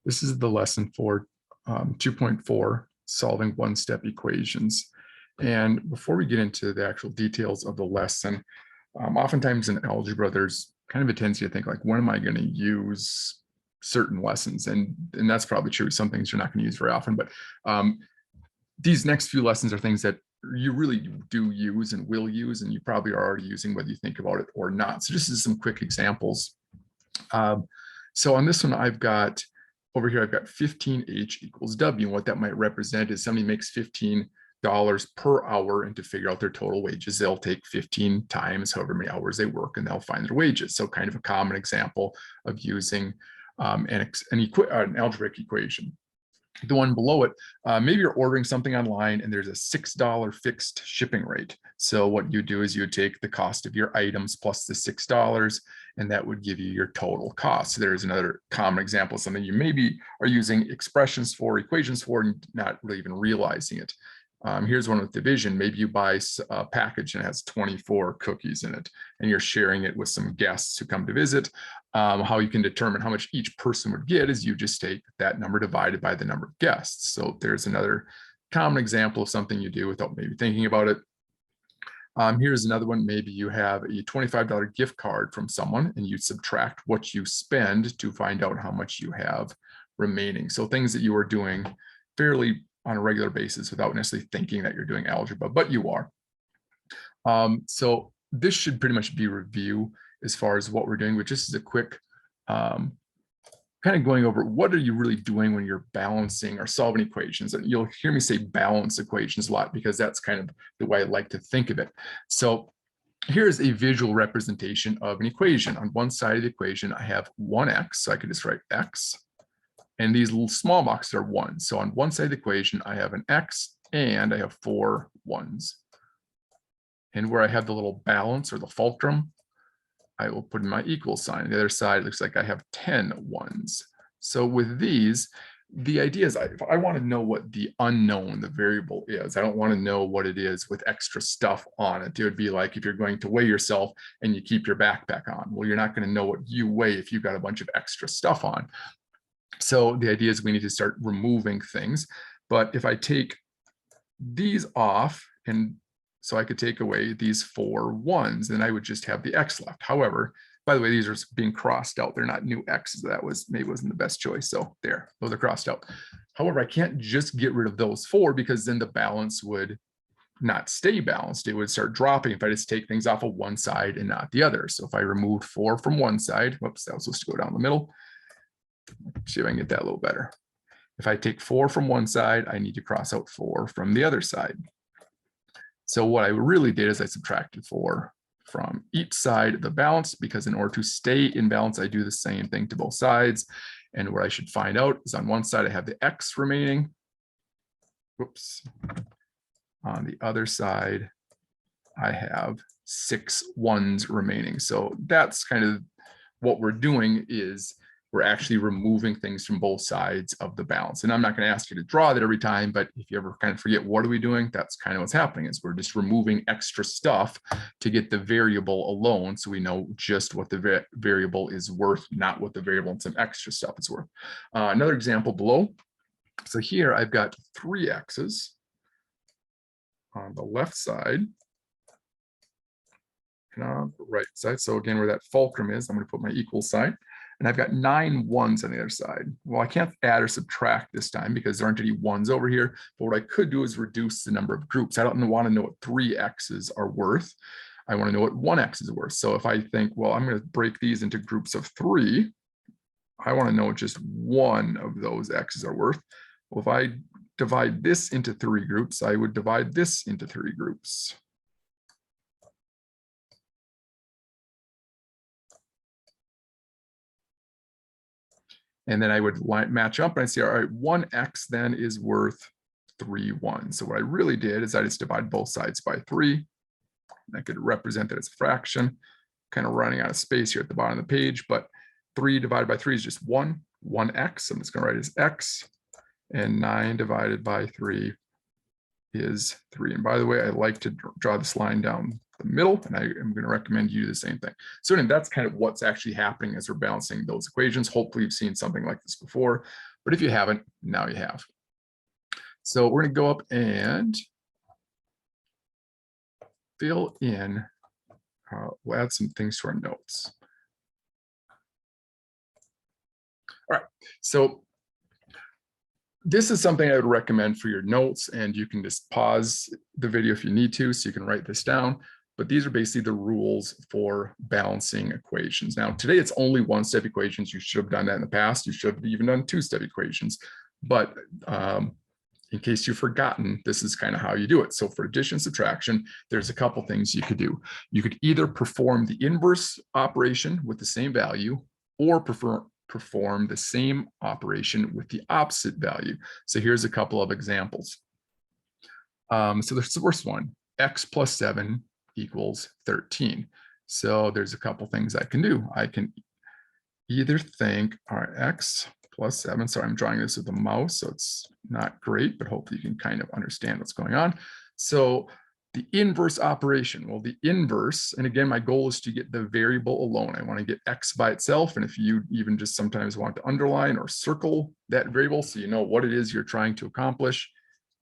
This is the lesson for 2.4, solving one-step equations. And before we get into the actual details of the lesson, oftentimes in algebra, there's kind of a tendency to think like, when am I going to use certain lessons? And that's probably true. Some things you're not going to use very often, but these next few lessons are things that you really do use and will use, and you probably are already using whether you think about it or not. So just as some quick examples. So on this one, I've got over here, I've got 15H equals W. And what that might represent is somebody makes $15 per hour, and to figure out their total wages, they'll take 15 times however many hours they work, and they'll find their wages. So kind of a common example of using an algebraic equation. The one below it, maybe you're ordering something online and there's a $6 fixed shipping rate. So what you do is you take the cost of your items plus the $6, and that would give you your total cost. So there's another common example of something you maybe are using expressions for, equations for, and not really even realizing it. Here's one with division. Maybe you buy a package and it has 24 cookies in it, and you're sharing it with some guests who come to visit. How you can determine how much each person would get is you just take that number divided by the number of guests. So there's another common example of something you do without maybe thinking about it. Here's another one. Maybe you have a $25 gift card from someone, and you subtract what you spend to find out how much you have remaining. So things that you are doing fairly on a regular basis without necessarily thinking that you're doing algebra, but you are. So this should pretty much be review as far as what we're doing, which just is a quick kind of going over what are you really doing when you're balancing or solving equations. And you'll hear me say balance equations a lot because that's kind of the way I like to think of it. So here's a visual representation of an equation. On one side of the equation, I have 1x, so I could just write x. And these little small boxes are 1. So on one side of the equation, I have an x and I have 4 1s. And where I have the little balance or the fulcrum, I will put in my equal sign. The other side looks like I have 10 1s. So with these, the idea is if I want to know what the unknown, the variable is, I don't want to know what it is with extra stuff on it. It would be like if you're going to weigh yourself and you keep your backpack on. Well, you're not going to know what you weigh if you've got a bunch of extra stuff on. So the idea is we need to start removing things. But if I take these off, and so I could take away these 4 1s, then I would just have the x left. However, by the way, these are being crossed out. They're not new x's. That was maybe wasn't the best choice. So there, those are crossed out. However, I can't just get rid of those 4 because then the balance would not stay balanced. It would start dropping if I just take things off of one side and not the other. So if I removed 4 from one side, whoops, that was supposed to go down the middle. See if I can get that a little better. If I take 4 from one side, I need to cross out 4 from the other side. So what I really did is I subtracted 4 from each side of the balance, because in order to stay in balance, I do the same thing to both sides. And what I should find out is on one side, I have the x remaining. Whoops. On the other side, I have 6 1s remaining. So that's kind of what we're doing, is we're actually removing things from both sides of the balance. And I'm not going to ask you to draw that every time, but if you ever kind of forget what are we doing, that's kind of what's happening, is we're just removing extra stuff to get the variable alone, so we know just what the variable is worth, not what the variable and some extra stuff is worth. Another example below. So here I've got 3 x's on the left side and on the right side. So again, where that fulcrum is, I'm going to put my equal sign. And I've got 9 1s on the other side. Well, I can't add or subtract this time because there aren't any 1s over here. But what I could do is reduce the number of groups. I don't want to know what 3 x's are worth. I want to know what 1 x is worth. So if I think, well, I'm going to break these into groups of 3, I want to know what just 1 of those x's are worth. Well, if I divide this into 3 groups, I would divide this into 3 groups. And then I would match up and I say, all right, 1x then is worth 3 1s. So what I really did is I just divide both sides by 3. And I could represent that as a fraction, kind of running out of space here at the bottom of the page, but 3 divided by 3 is just 1, 1x. I'm just going to write it as x, and 9 divided by 3 is 3. And by the way, I like to draw this line down the middle, and I am going to recommend you do the same thing. So that's kind of what's actually happening as we're balancing those equations. Hopefully you've seen something like this before. But if you haven't, now you have. So we're going to go up and fill in, we'll add some things to our notes. All right, so this is something I would recommend for your notes, and you can just pause the video if you need to, so you can write this down. But these are basically the rules for balancing equations. Now, today it's only one-step equations. You should have done that in the past. You should have even done two-step equations. But in case you've forgotten, this is kind of how you do it. So for addition and subtraction, there's a couple things you could do. You could either perform the inverse operation with the same value, or perform the same operation with the opposite value. So here's a couple of examples. So there's the first one, x plus 7 equals 13. So there's a couple things I can do. I can either think, all right, x plus 7. So I'm drawing this with the mouse, so it's not great, but hopefully you can kind of understand what's going on. So the inverse operation, well, the inverse, and again, my goal is to get the variable alone. I want to get x by itself. And if you even just sometimes want to underline or circle that variable so you know what it is you're trying to accomplish,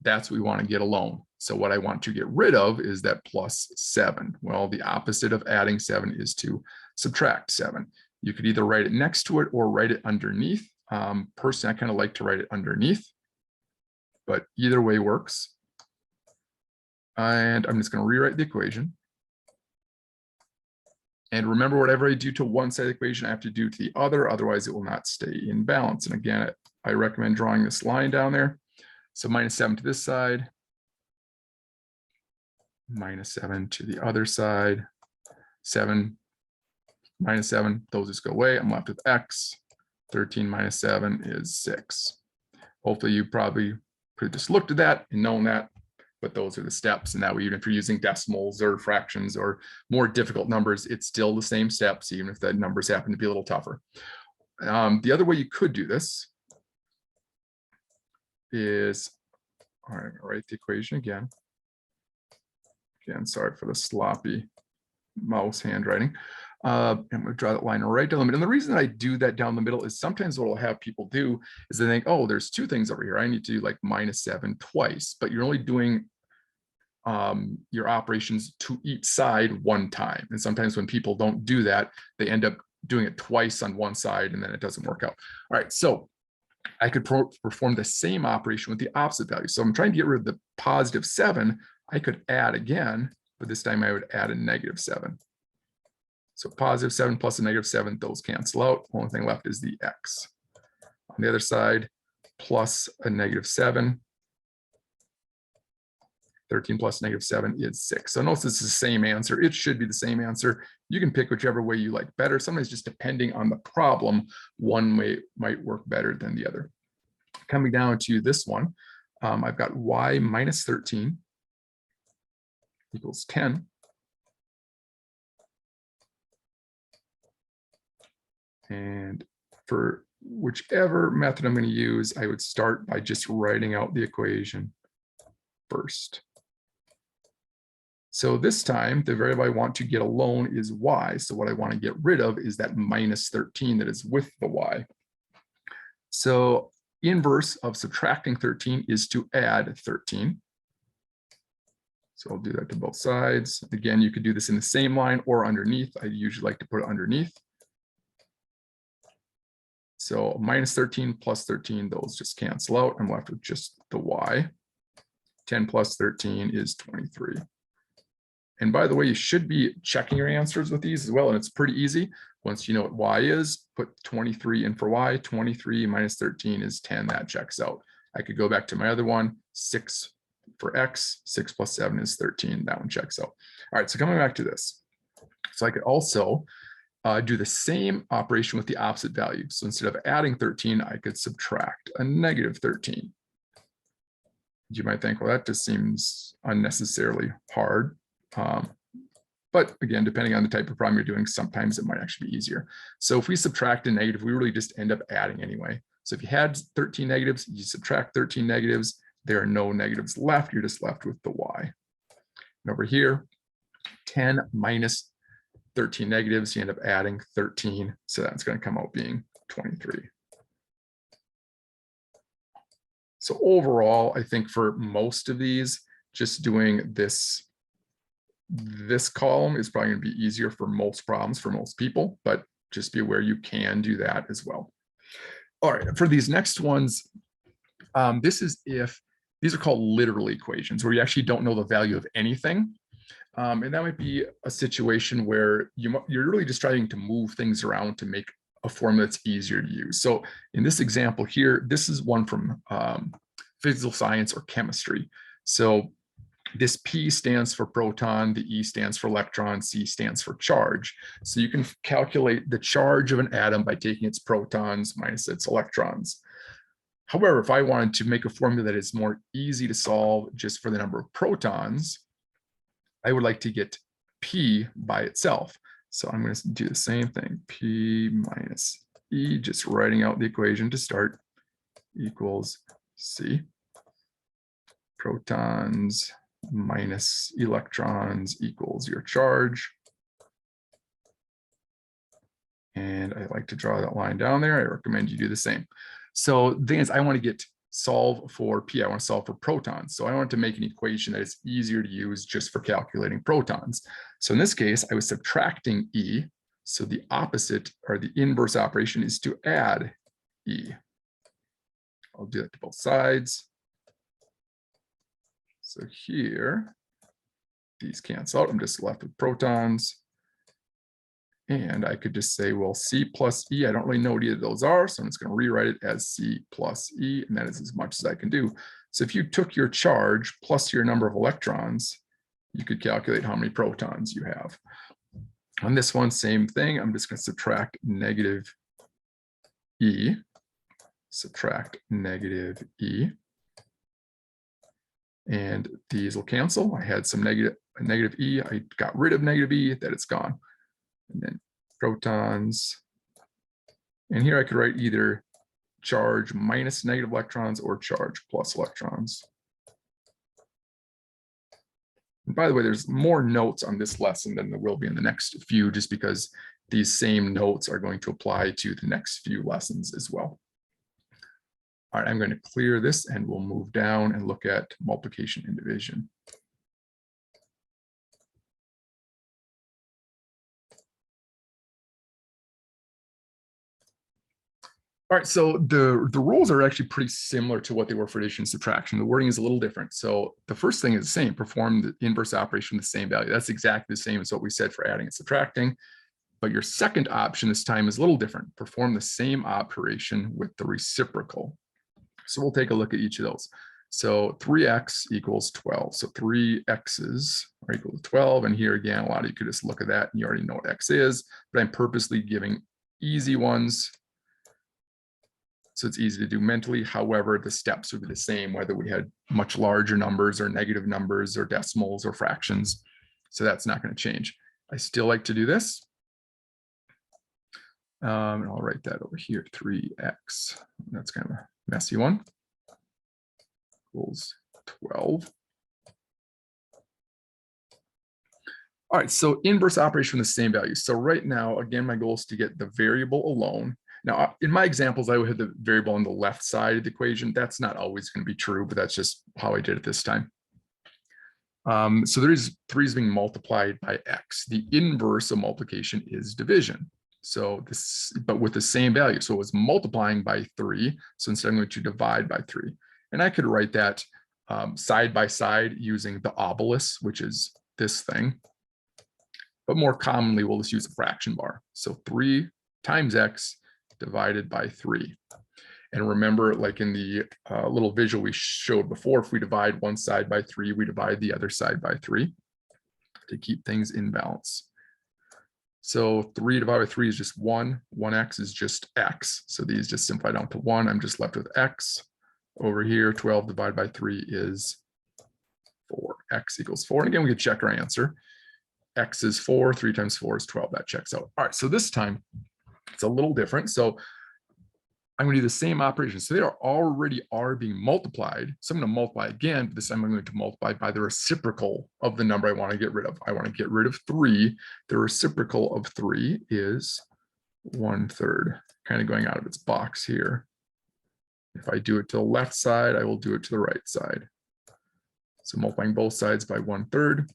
that's what we want to get alone. So what I want to get rid of is that plus 7. Well, the opposite of adding 7 is to subtract 7. You could either write it next to it or write it underneath. Personally, I kind of like to write it underneath, but either way works. And I'm just going to rewrite the equation. And remember, whatever I do to one side of the equation, I have to do to the other, otherwise it will not stay in balance. And again, I recommend drawing this line down there. So minus 7 to this side, minus 7 to the other side, 7, minus 7, those just go away. I'm left with x. 13 minus 7 is 6. Hopefully you probably could have just looked at that and known that, but those are the steps. And that way, even if you're using decimals or fractions or more difficult numbers, it's still the same steps, even if the numbers happen to be a little tougher. The other way you could do this is, all right, I'll write the equation again. Again, sorry for the sloppy mouse handwriting. I'm going to draw that line right down the middle. And the reason I do that down the middle is sometimes what I'll have people do is they think, oh, there's two things over here. I need to do like minus 7 twice, but you're only doing your operations to each side one time. And sometimes when people don't do that, they end up doing it twice on one side and then it doesn't work out. All right, so I could perform the same operation with the opposite value. So I'm trying to get rid of the positive 7. I could add again, but this time I would add a negative 7. So positive 7 plus a negative 7, those cancel out. Only thing left is the x. On the other side, plus a negative 7. 13 plus negative 7 is 6. So notice it's the same answer. It should be the same answer. You can pick whichever way you like better. Sometimes just depending on the problem, one way might work better than the other. Coming down to this one, I've got y minus 13 equals 10. And for whichever method I'm going to use, I would start by just writing out the equation first. So this time, the variable I want to get alone is y. So what I want to get rid of is that minus 13 that is with the y. So inverse of subtracting 13 is to add 13. So I'll do that to both sides. Again, you could do this in the same line or underneath. I usually like to put it underneath. So minus 13 plus 13, those just cancel out. I'm left with just the y. 10 plus 13 is 23. And by the way, you should be checking your answers with these as well. And it's pretty easy. Once you know what y is, put 23 in for y. 23 minus 13 is 10. That checks out. I could go back to my other one, 6 for x. 6 plus 7 is 13. That one checks out. All right, so coming back to this. So I could also do the same operation with the opposite value. So instead of adding 13, I could subtract a negative 13. You might think, well, that just seems unnecessarily hard. But again, depending on the type of problem you're doing, sometimes it might actually be easier. So if we subtract a negative, we really just end up adding anyway. So if you had 13 negatives, you subtract 13 negatives, there are no negatives left. You're just left with the y. And over here, 10 minus 13 negatives, you end up adding 13. So that's going to come out being 23. So overall, I think for most of these, just doing this column is probably going to be easier for most problems for most people, but just be aware you can do that as well. All right, for these next ones, this is if these are called literal equations where you actually don't know the value of anything. And that might be a situation where you're really just trying to move things around to make a formula that's easier to use. So in this example here, this is one from physical science or chemistry. So this P stands for proton, the E stands for electron, C stands for charge. So you can calculate the charge of an atom by taking its protons minus its electrons. However, if I wanted to make a formula that is more easy to solve just for the number of protons, I would like to get P by itself. So I'm going to do the same thing, P minus E, just writing out the equation to start, equals C. Protons minus electrons equals your charge. And I like to draw that line down there. I recommend you do the same. So the thing is, I want to solve for P. I want to solve for protons. So I want to make an equation that is easier to use just for calculating protons. So in this case, I was subtracting E. So the opposite or the inverse operation is to add E. I'll do that to both sides. So here, these cancel out. I'm just left with protons. And I could just say, well, C plus E, I don't really know what either of those are, so I'm just going to rewrite it as C plus E, and that is as much as I can do. So if you took your charge plus your number of electrons, you could calculate how many protons you have. On this one, same thing. I'm just going to subtract negative E, subtract negative E. And these will cancel. I had some negative E. I got rid of negative E, that it's gone. And then protons. And here I could write either charge minus negative electrons or charge plus electrons. And by the way, there's more notes on this lesson than there will be in the next few, just because these same notes are going to apply to the next few lessons as well. All right, I'm going to clear this and we'll move down and look at multiplication and division. All right, so the rules are actually pretty similar to what they were for addition and subtraction. The wording is a little different. So the first thing is the same, perform the inverse operation with the same value. That's exactly the same as what we said for adding and subtracting. But your second option this time is a little different. Perform the same operation with the reciprocal. So we'll take a look at each of those. So 3x equals 12. So 3 x's are equal to 12. And here again, a lot of you could just look at that and you already know what x is, but I'm purposely giving easy ones so it's easy to do mentally. However, the steps would be the same, whether we had much larger numbers or negative numbers or decimals or fractions. So that's not going to change. I still like to do this. And I'll write that over here, 3x. That's kind of a messy one. Equals 12. All right, so inverse operation with the same value. So right now, again, my goal is to get the variable alone. Now, in my examples, I would have the variable on the left side of the equation. That's not always going to be true, but that's just how I did it this time. So there is 3 is being multiplied by x. The inverse of multiplication is division. So this, but with the same value. So it was multiplying by 3. So instead I'm going to divide by 3. And I could write that side by side using the obelus, which is this thing. But more commonly, we'll just use a fraction bar. So 3 times x divided by 3. And remember, like in the little visual we showed before, if we divide one side by 3, we divide the other side by 3 to keep things in balance. So 3 divided by 3 is just 1. 1x is just x. So these just simplify down to 1. I'm just left with x. Over here, 12 divided by 3 is 4. X equals 4. And again, we could check our answer. X is 4. 3 times 4 is 12. That checks out. All right, so this time it's a little different. So I'm going to do the same operation. So they already are being multiplied. So I'm going to multiply again, but this time I'm going to multiply by the reciprocal of the number I want to get rid of. I want to get rid of 3. The reciprocal of 3 is 1/3, kind of going out of its box here. If I do it to the left side, I will do it to the right side. So multiplying both sides by 1/3.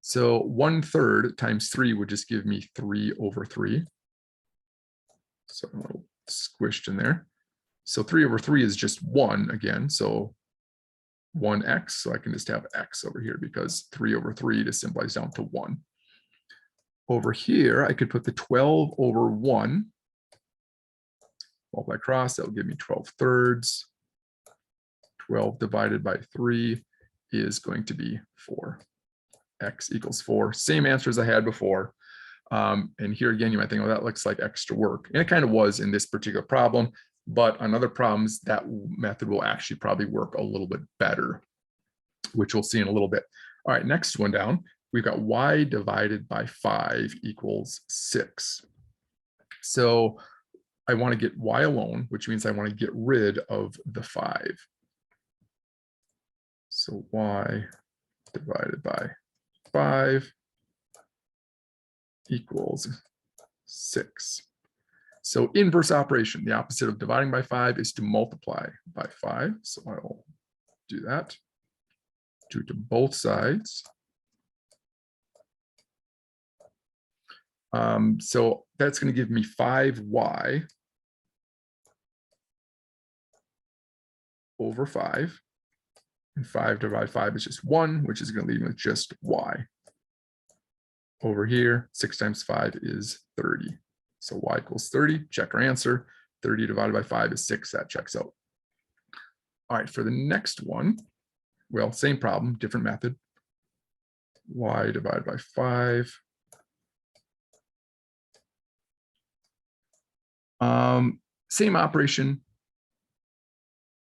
So 1/3 times 3 would just give me 3/3. So a little squished in there. So 3/3 is just 1 again. So 1x. So I can just have x over here because 3/3 just simplifies down to 1. Over here, I could put the 12/1. Multiply across, that will give me 12/3. 12 divided by 3 is going to be 4. X equals 4. Same answer as I had before. And here again, you might think, oh, that looks like extra work. And it kind of was in this particular problem. But on other problems, that method will actually probably work a little bit better, which we'll see in a little bit. All right, next one down. We've got y divided by 5 equals 6. So I want to get y alone, which means I want to get rid of the 5. So y divided by 5 equals 6. So inverse operation, the opposite of dividing by 5 is to multiply by 5. So I will do that. Do it to both sides. So that's going to give me 5y over 5. And 5 divided by 5 is just 1, which is going to leave me with just y. Over here, 6 times 5 is 30. So y equals 30, check our answer. 30 divided by 5 is 6, that checks out. All right, for the next one, well, same problem, different method. Y divided by 5. Same operation,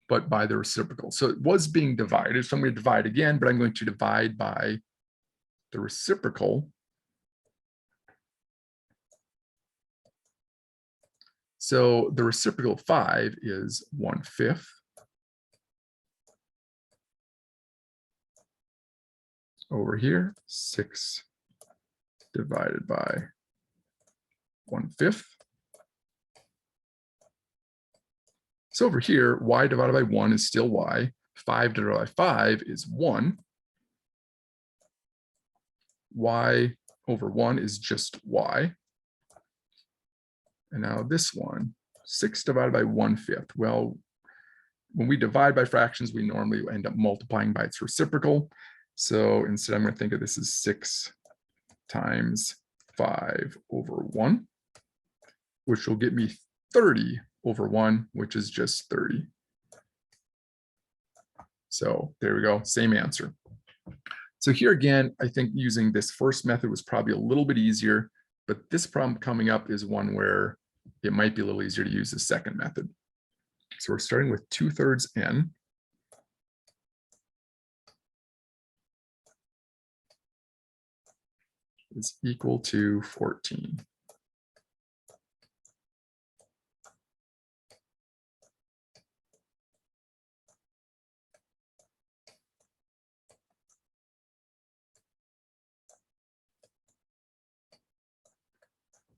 but by the reciprocal. So it was being divided, so I'm going to divide again, but I'm going to divide by the reciprocal. So the reciprocal of 5 is 1/5. Over here, 6 divided by 1/5. So over here, y divided by 1 is still y. 5 divided by 5 is 1. Y over 1 is just y. And now this one, 6 divided by 1/5. Well, when we divide by fractions, we normally end up multiplying by its reciprocal. So instead, I'm going to think of this as 6 times 5 over 1, which will get me 30 over 1, which is just 30. So there we go, same answer. So here again, I think using this first method was probably a little bit easier, but this problem coming up is one where it might be a little easier to use the second method. So we're starting with 2/3 n. Is equal to 14.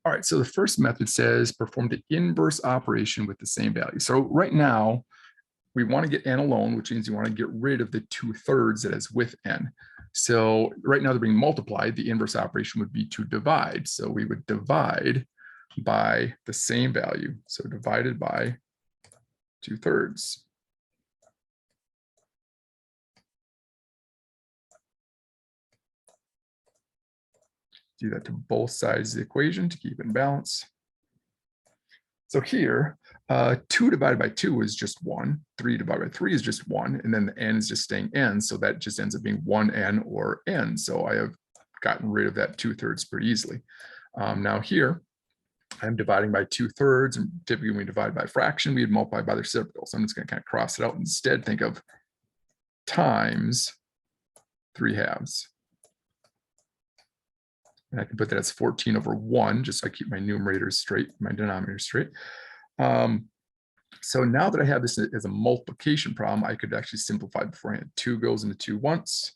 All right, so the first method says perform the inverse operation with the same value. So right now, we want to get n alone, which means you want to get rid of the 2/3 that is with n. So right now they're being multiplied. The inverse operation would be to divide. So we would divide by the same value. So divided by 2/3. Do that to both sides of the equation to keep it in balance. So here, 2 divided by 2 is just 1, 3 divided by 3 is just 1, and then the n is just staying n, so that just ends up being 1n or n. So I have gotten rid of that 2/3 pretty easily. Now here, I'm dividing by 2/3, and typically when we divide by a fraction, we'd multiply by the reciprocal. So I'm just going to kind of cross it out and instead think of times 3/2. And I can put that as 14 over 1, just so I keep my numerators straight, my denominator straight. So now that I have this as a multiplication problem, I could actually simplify beforehand. 2 goes into 2 once,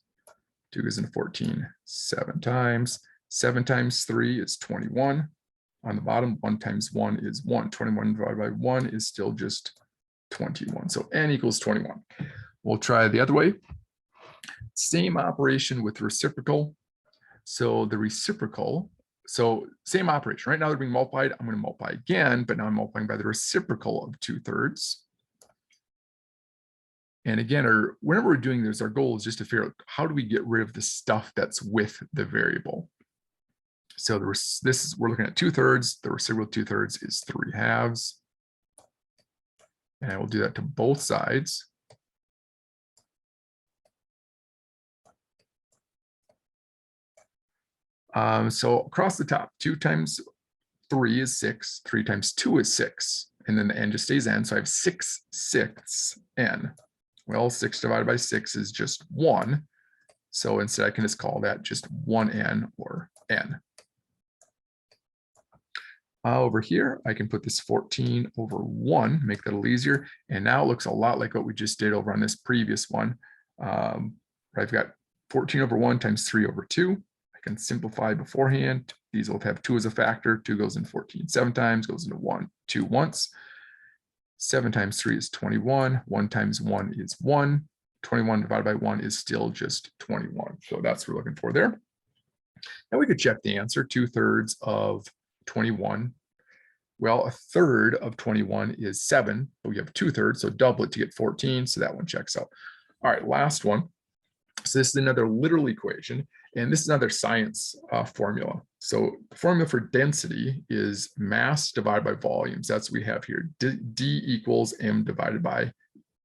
2 goes into 14 7 times. 7 times 3 is 21. On the bottom, 1 times 1 is 1. 21 divided by 1 is still just 21. So n equals 21. We'll try the other way. Same operation with reciprocal. So the reciprocal, so same operation. Right now they're being multiplied. I'm going to multiply again, but now I'm multiplying by the reciprocal of 2/3. And again, or whenever we're doing this, our goal is just to figure out how do we get rid of the stuff that's with the variable. So we're looking at 2/3. The reciprocal 2/3 is 3/2. And I will do that to both sides. So across the top, 2 times 3 is 6, 3 times 2 is 6, and then the n just stays n, so I have 6/6 n. Well, 6 divided by 6 is just 1, so instead I can just call that just 1n or n. Over here, I can put this 14 over 1, make that a little easier, and now it looks a lot like what we just did over on this previous one. I've got 14 over 1 times 3 over 2. I can simplify beforehand. These will have 2 as a factor. 2 goes into 14 7 times, goes into 1, 2 once. 7 times 3 is 21. 1 times 1 is 1. 21 divided by 1 is still just 21. So that's what we're looking for there. Now we could check the answer. 2/3 of 21. Well, 1/3 of 21 is 7, but we have 2/3, so double it to get 14. So that one checks out. All right, last one. So this is another literal equation, and this is another science formula. So the formula for density is mass divided by volumes. That's what we have here. D equals m divided by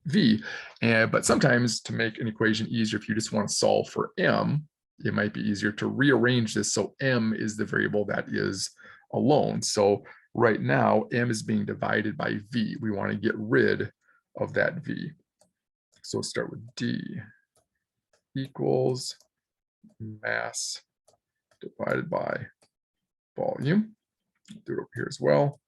v. But sometimes to make an equation easier, if you just want to solve for m, it might be easier to rearrange this so m is the variable that is alone. So right now, m is being divided by v. We want to get rid of that v. So we'll start with d equals mass divided by volume. Do it over here as well.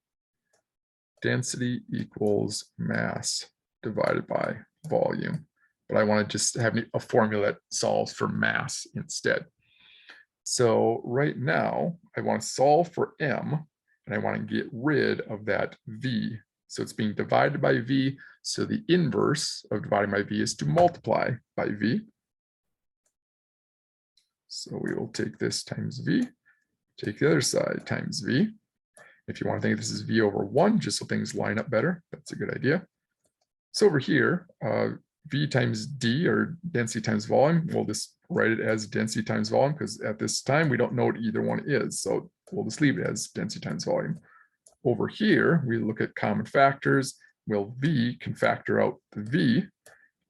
Density equals mass divided by volume. But I want to just have a formula that solves for mass instead. So right now, I want to solve for m, and I want to get rid of that v. So it's being divided by v. So the inverse of dividing by v is to multiply by v. So we will take this times v, take the other side times v. If you want to think this is v over 1, just so things line up better, that's a good idea. So over here, v times d, or density times volume, we'll just write it as density times volume, because at this time we don't know what either one is. So we'll just leave it as density times volume. Over here, we look at common factors. Well, v can factor out the v.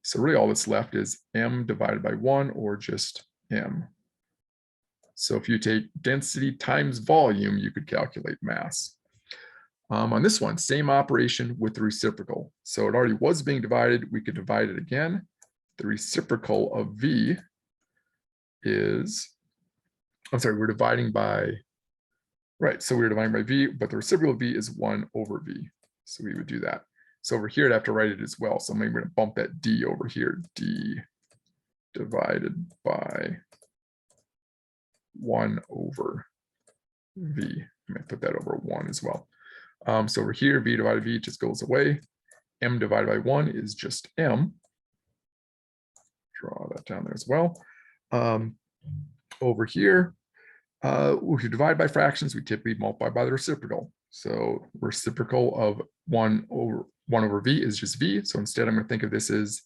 So really all that's left is m divided by 1, or just m. So if you take density times volume, you could calculate mass. On this one, same operation with the reciprocal. So it already was being divided. We could divide it again. The reciprocal of v is, I'm sorry, we're dividing by, right, so we're dividing by v, but the reciprocal of v is 1 over v. So we would do that. So over here, I'd have to write it as well. So maybe we're going to bump that d over here, d divided by 1 over v. I might put that over 1 as well. So over here, v divided v just goes away. M divided by 1 is just m. Draw that down there as well. Over here, if you divide by fractions, we typically multiply by the reciprocal. So reciprocal of 1 over v is just v. So instead, I'm going to think of this as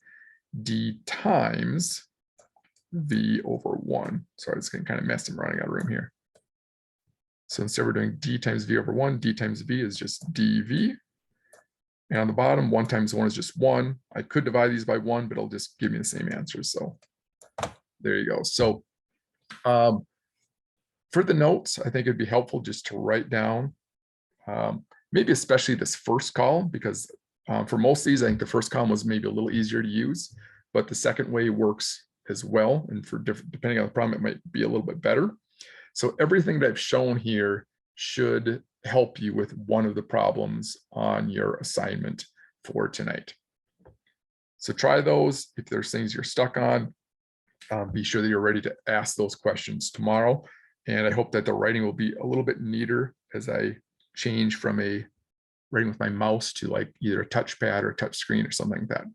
d times v over 1. Sorry, it's getting kind of messy. I'm running out of room here. So instead we're doing d times v over 1, d times v is just dv. And on the bottom, 1 times 1 is just 1. I could divide these by 1, but it'll just give me the same answer. So there you go. So for the notes, I think it'd be helpful just to write down, maybe especially this first column, because for most of these, I think the first column was maybe a little easier to use, but the second way works as well. And for different, depending on the problem, it might be a little bit better. So everything that I've shown here should help you with one of the problems on your assignment for tonight. So try those. If there's things you're stuck on, be sure that you're ready to ask those questions tomorrow. And I hope that the writing will be a little bit neater as I change from a writing with my mouse to like either a touchpad or a touch screen or something like that.